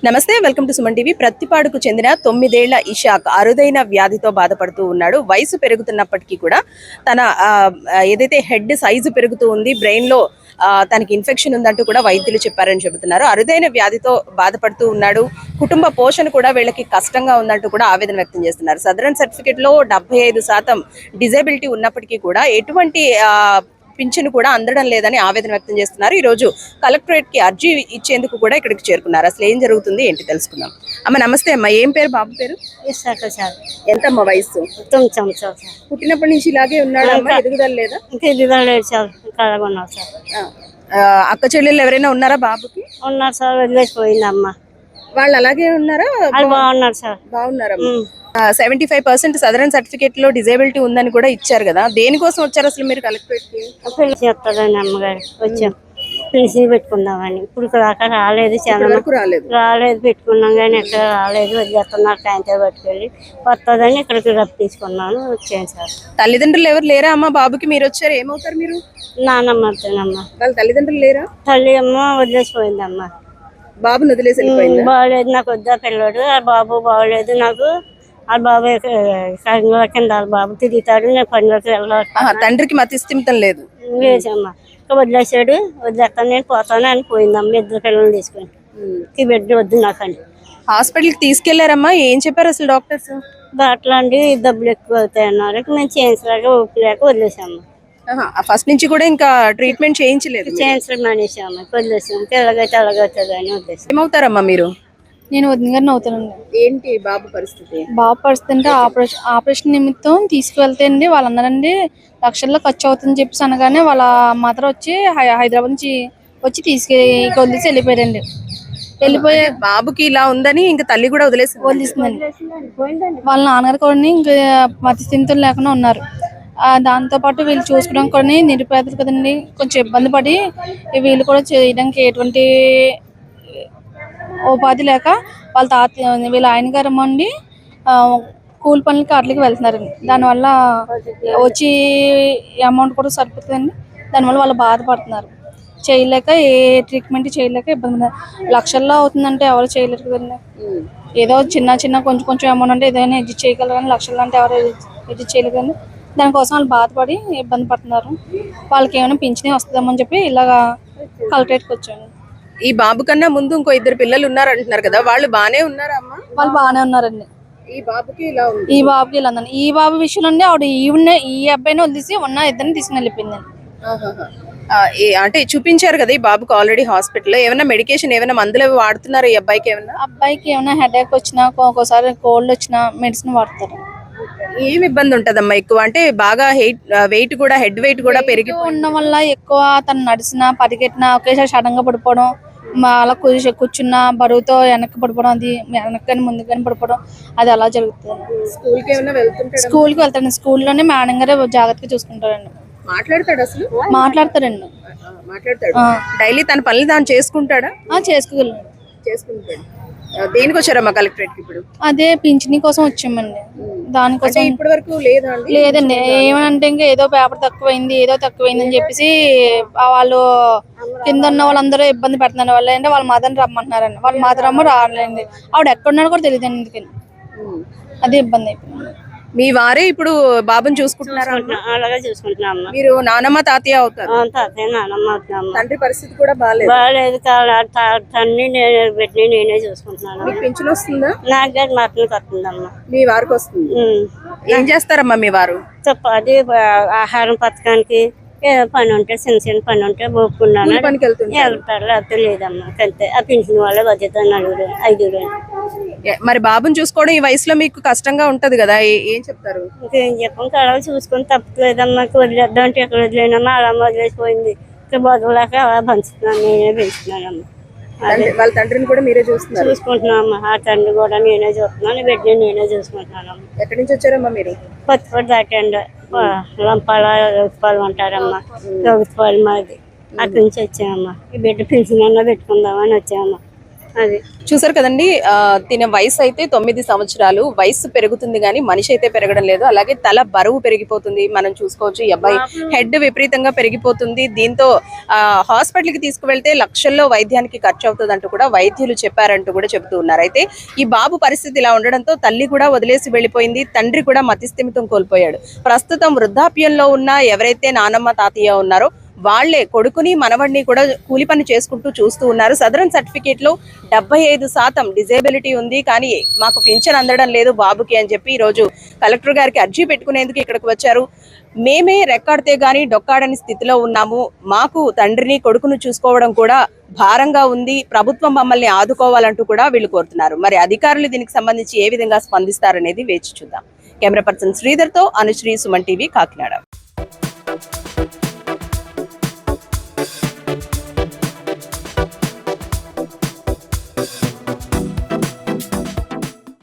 నమస్తే, welcome to Suman TV. ప్రత్తిపాడుకు చెందిన 9 ఏళ్ల ఇషాక్ అరుదైన వ్యాధితో బాధపడుతూ ఉన్నాడు. వయసు పెరుగుతున్నప్పటికీ కూడా తన ఏదైతే హెడ్ సైజు పెరుగుతూ ఉంది, బ్రెయిన్ లో తనకి ఇన్ఫెక్షన్ ఉందంటూ కూడా వైద్యులు చెప్పారని చెబుతున్నారు. అరుదైన వ్యాధితో బాధపడుతూ ఉన్నాడు. కుటుంబ పోషణ కూడా వీళ్ళకి కష్టంగా ఉందంటూ కూడా ఆవేదన వ్యక్తం చేస్తున్నారు. సదరన్ సర్టిఫికేట్ లో 75% డిజేబిలిటీ ఉన్నప్పటికీ కూడా ఎటువంటి పింఛను కూడా అందడం లేదని ఆవేదన వ్యక్తం చేస్తున్నారు. ఈ రోజు కలెక్టరేట్ కి అర్జీ ఇచ్చేందుకు కూడా ఇక్కడికి చేరుకున్నారు. అసలు ఏం జరుగుతుంది ఏంటి తెలుసుకుందాం. అమ్మ నమస్తే అమ్మ, ఏం పేరు బాబు పేరు? ఎంతమ్మ వయసు? పుట్టినప్పటి నుంచి ఇలాగే ఉన్నాడు అమ్మ, ఎదుగుదల లేదా? అక్క చెల్లెళ్ళు ఎవరైనా ఉన్నారా బాబుకి? ఉన్నారు సార్, వదిలేసిపోయింది అమ్మ. వాళ్ళు అలాగే ఉన్నారా? బాగున్నారు సార్. బాగున్నారమ్మా. 75% సదరన్ సర్టిఫికేట్ లో డిజేబిలిటీ ఉందని కూడా ఇచ్చారు కదా, దేనికోసం వచ్చారు అసలు మీరు కలెక్టరేట్ కి? పెళ్లి చెప్తారని అమ్మగారు వచ్చాం, పెన్షన్ పెట్టుకుందామని. ఇప్పుడు దాకా రాలేదు, రాలేదు పెట్టుకున్నాం కానీ ఎక్కడ రాలేదు. వదిలేస్తున్నారు సాయంత్రం పట్టుకెళ్ళి వస్తుందని ఇక్కడికి రప్పించుకున్నాను, వచ్చాను సార్. తల్లిదండ్రులు ఎవరు లేరా అమ్మ బాబుకి? మీరు వచ్చారు, ఏమవుతారు మీరు? నాన్నమ్మ అవుతానమ్మా. వాళ్ళ తల్లిదండ్రులు లేరా? తల్లి అమ్మ వదిలేసిపోయిందమ్మా. బాబుని వదిలేసి బాగలేదు, నాకు వద్దా పిల్లడు. ఆ బాబు బాగలేదు నాకు. ఆ బాబు కింద బాబు తిరుగుతాడు, నేను పనిలోకి వెళ్ళాలి. తండ్రికి మతిస్థిమితం లేదు? లేదమ్మా, వదిలేసాడు. వదిలేస్తాను నేను పోతాను అని పోయిందమ్మ. 2 పిల్లలు తీసుకొని ఈ బిడ్డ వద్దు నాకండి. హాస్పిటల్కి తీసుకెళ్లారమ్మా? ఏం చెప్పారు అసలు డాక్టర్స్? దాంట్లో అండి డబ్బులు ఎక్కువ అవుతాయి అన్నారు. మేము చేయించలేక ఒప్పులేక వదిలేసాము. ఫస్ట్ నుంచి కూడా ఇంకా ట్రీట్మెంట్ చేయించలేదు? చేయించడం మానేసాము, వదిలేసాము. ఎలాగైతే అలాగవుతుంది అని వదిలేసాము. ఏమవుతారమ్మా మీరు? నేను వదిన గారిని అవుతానండి. ఏంటి బాబు పరిస్థితి? బాబు పరిస్థితి అంటే ఆపరేషన్ నిమిత్తం తీసుకువెళ్తే అండి వాళ్ళు అన్నారండి లక్షల్లో ఖర్చు అవుతుందని చెప్పేసి అనగానే వాళ్ళ మదర్ వచ్చి హైదరాబాద్ నుంచి వచ్చి వదిలేసి వెళ్ళిపోయారండి. వెళ్ళిపోయే బాబుకి ఇలా ఉందని ఇంకా తల్లి కూడా వదిలేసిందండి. వాళ్ళ నాన్నగారు కూడా ఇంకా మతిస్థిమితం లేకుండా ఉన్నారు. దాంతో పాటు వీళ్ళు చూసుకోవడం కూడా నిరుపేదలు కదండి, కొంచెం ఇబ్బంది పడి వీళ్ళు కూడా చేయడానికి ఎటువంటి ఉపాధి లేక వాళ్ళ వీళ్ళ ఆయన గారు అండి కూలి పనులకి అట్లకి వెళ్తున్నారండి. దానివల్ల వచ్చి అమౌంట్ కూడా సరిపోతుందండి. దానివల్ల వాళ్ళు బాధపడుతున్నారు, చేయలేక ఏ ట్రీట్మెంట్ చేయలేక ఇబ్బంది. లక్షల్లో అవుతుందంటే ఎవరు చేయలేరు కదండి. ఏదో చిన్న కొంచెం అమౌంట్ అంటే ఏదైనా ఎడ్జిట్ చేయగలరు కానీ లక్షల్లో అంటే ఎవరు ఎడ్జిట్ చేయలేరు కానీ దానికోసం వాళ్ళు బాధపడి ఇబ్బంది పడుతున్నారు. వాళ్ళకి ఏమైనా పింఛనే వస్తుందేమని చెప్పి ఇలాగా కలెక్టరేట్కి వచ్చాను. ఈ బాబు కన్నా ముందు ఇంకో 2 పిల్లలు ఉన్నారు అంటున్నారు కదా, వాళ్ళు బానే ఉన్నారా అమ్మా? వాళ్ళు బాగానే ఉన్నారండి. ఈ బాబుకి ఇలా ఉంది? ఈ బాబుకి ఇలా ఉందండి. ఈ బాబు విషయంలో ఆవిడ ఈ అబ్బాయిని వదిలేసి ఉన్న 2 తీసుకుని వెళ్ళిపోయిందండి. అంటే చూపించారు కదా ఈ బాబుకి ఆల్రెడీ హాస్పిటల్లో. ఏమైనా మెడికేషన్ ఏమైనా మందులు వాడుతున్నారు ఈ అబ్బాయికి? అబ్బాయికి ఏమైనా హెడేక్ వచ్చినా ఒక్కోసారి కోల్డ్ వచ్చినా మెడిసిన్ వాడతారు. ఏం ఇబ్బంది ఉంటదమ్మా ఎక్కువ? అంటే బాగా వెయిట్ కూడా, హెడ్ వెయిట్ కూడా పెరిగి ఉండడం వల్ల ఎక్కువ తను నడిచినా పరిగెట్టినా ఒకేసారి సడన్ గా పడిపోవడం, అలా కూర్చున్న బరువుతో వెనక్కి పడిపోవడం, అది వెనక్కి కానీ ముందుకు కానీ పడిపోవడం, అది అలా జరుగుతుంది. స్కూల్కి వెళ్తాడు. స్కూల్లోనే మేడం గారు జాగ్రత్తగా చూసుకుంటారండి. మాట్లాడతాడు? మాట్లాడతాడండి. డైలీ తన పనులు తాను చేసుకుంటాడా? చేసుకుంటాడు. దేనికి వచ్చారమ్మా కలెక్టరేట్ కి ఇప్పుడు? అదే పింఛనీ కోసం వచ్చామండి. దానికోసం ఇప్పటి వరకు లేదండి. ఏమంటే ఇంకా ఏదో పేపర్ తక్కువైంది అని చెప్పేసి వాళ్ళు కింద ఉన్న వాళ్ళందరూ ఇబ్బంది పెడుతున్నారు. వాళ్ళు అంటే వాళ్ళ మదర్ని రమ్మంటున్నారండి. వాళ్ళ మదర్ అమ్మ రాలేండి. ఆవిడ ఎక్కడున్నారో కూడా తెలియదు అండి. ఎందుకని అదే ఇబ్బంది అయిపోయింది. మీ వారే ఇప్పుడు బాబుని చూసుకుంటున్నారా? అలాగే చూసుకుంటున్నాం. మీరు నానమ్మ తాతయ్య అవుతారు? తాతయ్య నానమ్మ అవుతున్నాం. తండ్రి పరిస్థితి కూడా బాగాలేదు. తండ్రి నేనే చూసుకుంటున్నాను. మీకు పింఛన్ వస్తుందా? నాకు గారు మాత్రం వస్తుందమ్మా. మీ వారికి వస్తుంది? ఏం చేస్తారమ్మా మీ వారు? అది ఆహారం పథకానికి పని ఉంటే చిన్న పని ఉంటే ఒప్పుకున్నాను, వెళ్తారు. లేకపోతే లేదమ్మా, అంతే. ఆ పింఛన్ వాళ్ళ బాధ్యత 5 మరి బాబుని చూసుకోవడం ఈ వయసులో మీకు కష్టంగా ఉంటది కదా, ఏం చెప్తారు? ఇంకేం చెప్పం, కళ చూసుకొని తప్పలేదమ్మా. వదిలేద్దాం అంటే ఎక్కడ వదిలేనమ్మా, అలా వదిలేసిపోయింది. ఇక్కడ బదులేక అలా పంచుతున్నాను, నేనే పెంచుతున్నానమ్మా. వాళ్ళ తండ్రిని కూడా మీరే చూసుకుంటున్నామ్మా. ఆ తండ్రి కూడా నేనే చూస్తున్నాను, బిడ్డని నేనే చూసుకుంటున్నానమ్మా. ఎక్కడి నుంచి వచ్చారమ్మా మీరు? కొత్తపూడి దాటండి, లంపాల రౌతుపాలెం అంటారమ్మా. రౌతుపాలెం మాది. అక్కడి నుంచి వచ్చామమ్మా. ఈ బిడ్డ పెన్షన్ పెట్టుకుందామని వచ్చామమ్మా. అది చూసారు కదండి, తిన వయసు అయితే 9 సంవత్సరాలు. వయసు పెరుగుతుంది కానీ మనిషి అయితే పెరగడం లేదు. అలాగే తల బరువు పెరిగిపోతుంది. మనం చూసుకోవచ్చు ఈ అబ్బాయి హెడ్ విపరీతంగా పెరిగిపోతుంది. దీంతో హాస్పిటల్ కి తీసుకువెళ్తే లక్షల్లో వైద్యానికి ఖర్చు అవుతుంది అంటూ కూడా వైద్యులు చెప్పారంటూ కూడా చెబుతూ ఉన్నారు. అయితే ఈ బాబు పరిస్థితి ఇలా ఉండడంతో తల్లి కూడా వదిలేసి వెళ్లిపోయింది. తండ్రి కూడా మతిస్థిమితం కోల్పోయాడు. ప్రస్తుతం వృద్ధాప్యంలో ఉన్న ఎవరైతే నానమ్మ తాతయ్య ఉన్నారో వాళ్లే కొడుకుని మనవడిని కూడా కూలి పని చేసుకుంటూ చూస్తూ ఉన్నారు. సదరన్ సర్టిఫికేట్ లో 75% డిజేబిలిటీ ఉంది, కానీ మాకు పింఛన్ అందడం లేదు బాబుకి అని చెప్పి ఈ రోజు కలెక్టర్ గారికి అర్జీ పెట్టుకునేందుకు ఇక్కడికి వచ్చారు. మేమే రెక్కాడితే గానీ డొక్కాడని స్థితిలో ఉన్నాము. మాకు తండ్రిని కొడుకును చూసుకోవడం కూడా భారంగా ఉంది. ప్రభుత్వం మమ్మల్ని ఆదుకోవాలంటూ కూడా వీళ్ళు కోరుతున్నారు. మరి అధికారులు దీనికి సంబంధించి ఏ విధంగా స్పందిస్తారనేది వేచి చూద్దాం. కెమెరా పర్సన్ శ్రీధర్ తో అనుశ్రీ, సుమన్ టీవీ, కాకినాడ.